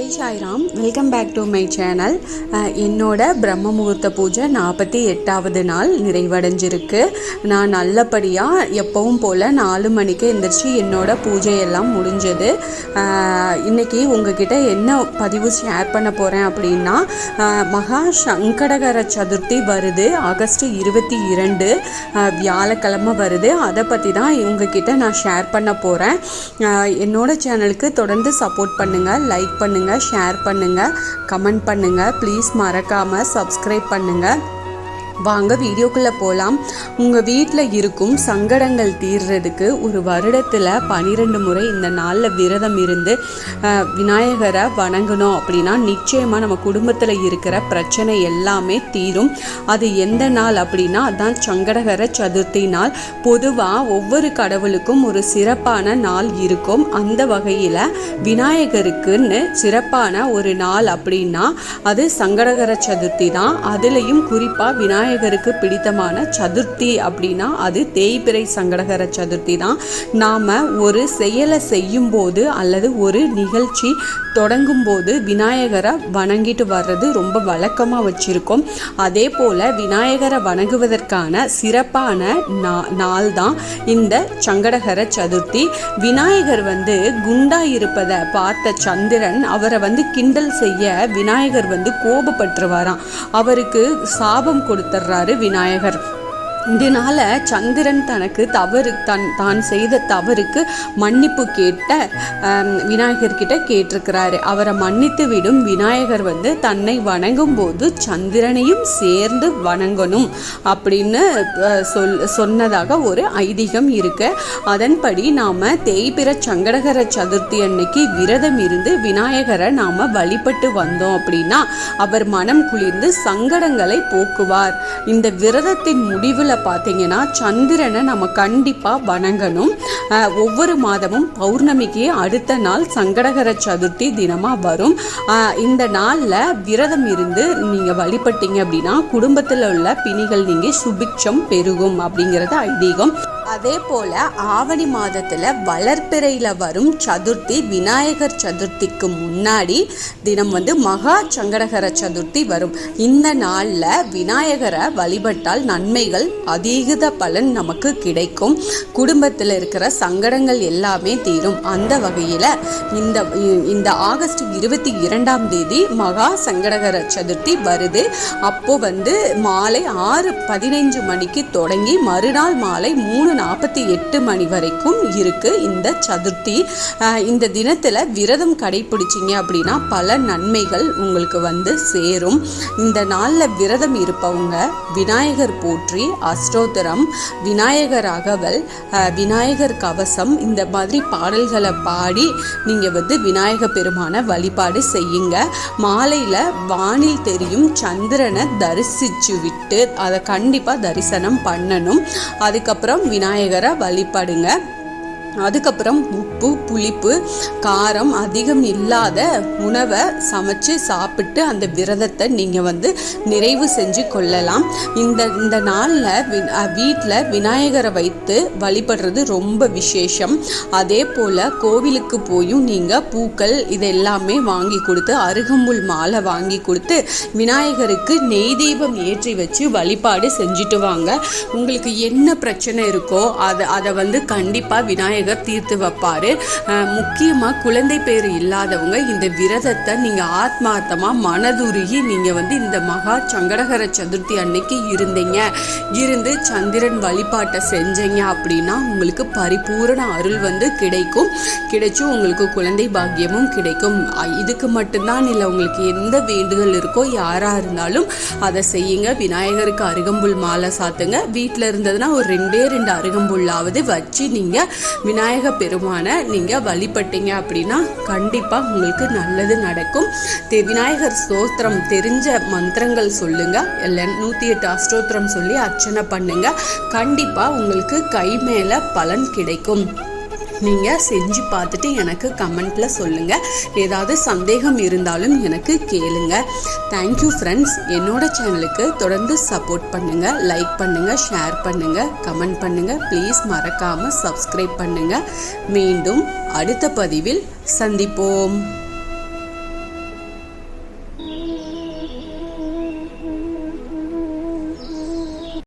Jai Sairam. Welcome back to my channel. என்னோட பிரம்ம முகூர்த்த பூஜை 48வது நாள் நிறைவடைஞ்சிருக்கு. நான் நல்லபடியாக எப்பவும் போல் 4 மணிக்கு எந்திரிச்சு என்னோட பூஜையெல்லாம் முடிஞ்சது. இன்றைக்கி உங்ககிட்ட என்ன பதிவு ஷேர் பண்ண போகிறேன் அப்படின்னா, மகா சங்கடகர சதுர்த்தி வருது. ஆகஸ்ட் 22 வியாழக்கிழமை வருது. அதை பற்றி தான் உங்ககிட்ட நான் ஷேர் பண்ண போகிறேன். என்னோட சேனலுக்கு தொடர்ந்து சப்போர்ட் பண்ணுங்கள், லைக் பண்ணுங்கள், ஷேர் பண்ணுங்கள், கமெண்ட் பண்ணுங்கள். ப்ளீஸ் மறக்காமல் சப்ஸ்கிரைப் பண்ணுங்கள். வாங்க வீடியோக்குள்ளே போகலாம். உங்கள் வீட்டில் இருக்கும் சங்கடங்கள் தீர்றதுக்கு ஒரு வருடத்தில் 12 முறை இந்த நாளில் விரதம் இருந்து விநாயகரை வணங்கணும் அப்படின்னா நிச்சயமாக நம்ம குடும்பத்தில் இருக்கிற பிரச்சனை எல்லாமே தீரும். அது எந்த நாள் அப்படின்னா அதுதான் சங்கடகர சதுர்த்தி நாள். பொதுவாக ஒவ்வொரு கடவுளுக்கும் ஒரு சிறப்பான நாள் இருக்கும். அந்த வகையில் விநாயகருக்குன்னு சிறப்பான ஒரு நாள் அப்படின்னா அது சங்கடகர சதுர்த்தி தான். அதுலேயும் குறிப்பாக விநாயகருக்கு பிடித்தமான சதுர்த்தி அப்படின்னா அது தேய்பிறை சங்கடகர சதுர்த்தி தான். நாம் ஒரு செயலை செய்யும் போது அல்லது ஒரு நிகழ்ச்சி தொடங்கும் போது விநாயகரை வணங்கிட்டு வர்றது ரொம்ப வழக்கமாக வச்சுருக்கோம். அதே போல் விநாயகரை வணங்குவதற்கான சிறப்பான நாள் தான் இந்த சங்கடகர சதுர்த்தி. விநாயகர் குண்டா இருப்பதை பார்த்த சந்திரன் அவரை கிண்டல் செய்ய விநாயகர் கோபப்பட்டுருவாராம். அவருக்கு சாபம் கொடுத்துட்றாரு விநாயகர். இதனால் சந்திரன் தனக்கு தான் செய்த தவறுக்கு மன்னிப்பு கேட்ட விநாயகர்கிட்ட கேட்டிருக்கிறாரு. அவரை மன்னித்து விடும் விநாயகர் தன்னை வணங்கும் போது சந்திரனையும் சேர்ந்து வணங்கணும் அப்படின்னு சொன்னதாக ஒரு ஐதீகம் இருக்கு. அதன்படி நாம் தேய்பிறை சங்கடகர சதுர்த்தி அன்னைக்கு விரதம் இருந்து விநாயகரை நாம் வழிபட்டு வந்தோம் அப்படின்னா அவர் மனம் குளிர்ந்து சங்கடங்களை போக்குவார். இந்த விரதத்தின் முடிவில் பார்த்தீங்கன்னா சந்திரனை நம்ம கண்டிப்பாக வணங்கணும். ஒவ்வொரு மாதமும் பௌர்ணமிக்கு அடுத்த நாள் சங்கடகர சதுர்த்தி தினமாக வரும். இந்த நாளில் விரதம் இருந்து நீங்கள் வழிபட்டீங்க அப்படின்னா குடும்பத்தில் உள்ள பிணிகள் நீங்கி சுபிட்சம் பெருகும் அப்படிங்கிறது ஐதீகம். அதே போல் ஆவணி மாதத்தில் வளர்ப்பிறையில் வரும் சதுர்த்தி விநாயகர் சதுர்த்திக்கு முன்னாடி தினம் மகா சங்கடகர சதுர்த்தி வரும். இந்த நாளில் விநாயகரை வழிபட்டால் நன்மைகள் அதிக பலன் நமக்கு கிடைக்கும். குடும்பத்தில் இருக்கிற சங்கடங்கள் எல்லாமே தீரும். அந்த வகையில் இந்த ஆகஸ்ட் 22ஆம் தேதி மகா சங்கடகர சதுர்த்தி வருது. அப்போ மாலை 6:15 மணிக்கு தொடங்கி மறுநாள் மாலை 3:48 மணி வரைக்கும் இருக்கு இந்த சதுர்த்தி. இந்த தினத்தில் விரதம் கடைபிடிச்சிங்க அப்படின்னா பல நன்மைகள் உங்களுக்கு சேரும். இந்த நாளில் விரதம் இருப்பவங்க விநாயகர் போற்றி, அஷ்டோத்திரம், விநாயகர் அகவல், விநாயகர் கவசம் இந்த மாதிரி பாடல்களை பாடி நீங்கள் விநாயகர் பெருமான வழிபாடு செய்யுங்க. மாலையில் வானில் தெரியும் சந்திரனை தரிசிச்சு விட்டு அதை கண்டிப்பாக தரிசனம் பண்ணணும். அதுக்கப்புறம் விநாயகரை வழிபடுங்க. அதுக்கப்புறம் உப்பு, புளிப்பு, காரம் அதிகம் இல்லாத உணவை சமைச்சு சாப்பிட்டு அந்த விரதத்தை நீங்கள் நிறைவு செஞ்சு கொள்ளலாம். இந்த நாளில் வீட்டில் விநாயகரை வைத்து வழிபடுறது ரொம்ப விசேஷம். அதே போல் கோவிலுக்கு போயும் நீங்கள் பூக்கள் இதெல்லாமே வாங்கி கொடுத்து அருகம்புல் மாலை வாங்கி கொடுத்து விநாயகருக்கு நெய் தீபம் ஏற்றி வச்சு வழிபாடு செஞ்சுட்டு வாங்க. உங்களுக்கு என்ன பிரச்சனை இருக்கோ அதை கண்டிப்பாக விநாயகர் தீர்த்து வைப்பாரு. முக்கியமாக குழந்தை பேர் இல்லாதவங்க இந்த விரதத்தை நீங்கள் ஆத்மார்த்தமாக மனதுருகி நீங்கள் இந்த மகா சங்கடகர சதுர்த்தி அன்னைக்கு இருந்து சந்திரன் வழிபாட்டை செஞ்சீங்க அப்படின்னா உங்களுக்கு பரிபூரண அருள் கிடைச்சு உங்களுக்கு குழந்தை பாக்கியமும் கிடைக்கும். இதுக்கு மட்டும்தான் இல்லை, உங்களுக்கு எந்த வேண்டுதல் இருக்கோ யாராக இருந்தாலும் அதை செய்யுங்க. விநாயகருக்கு அருகம்புல் மாலை சாத்துங்க. வீட்டில் இருந்ததுன்னா ஒரு 2 அருகம்புல்லாவது வச்சு நீங்கள் விநாயகர் பெருமான நீங்கள் வழிபட்டீங்க அப்படின்னா கண்டிப்பாக உங்களுக்கு நல்லது நடக்கும். விநாயகர் ஸ்தோத்திரம் தெரிஞ்ச மந்திரங்கள் சொல்லுங்க. 108 அஷ்டோத்திரம் சொல்லி அர்ச்சனை பண்ணுங்க. கண்டிப்பாக உங்களுக்கு கை மேலே பலன் கிடைக்கும். நீங்கள் செஞ்சு பார்த்துட்டு எனக்கு கமெண்ட்டில் சொல்லுங்கள். ஏதாவது சந்தேகம் இருந்தாலும் எனக்கு கேளுங்க. Thank you friends. என்னோட சேனலுக்கு தொடர்ந்து சப்போர்ட் பண்ணுங்கள், லைக் பண்ணுங்கள், ஷேர் பண்ணுங்கள், கமெண்ட் பண்ணுங்கள். ப்ளீஸ் மறக்காமல் சப்ஸ்கிரைப் பண்ணுங்கள். மீண்டும் அடுத்த பதிவில் சந்திப்போம்.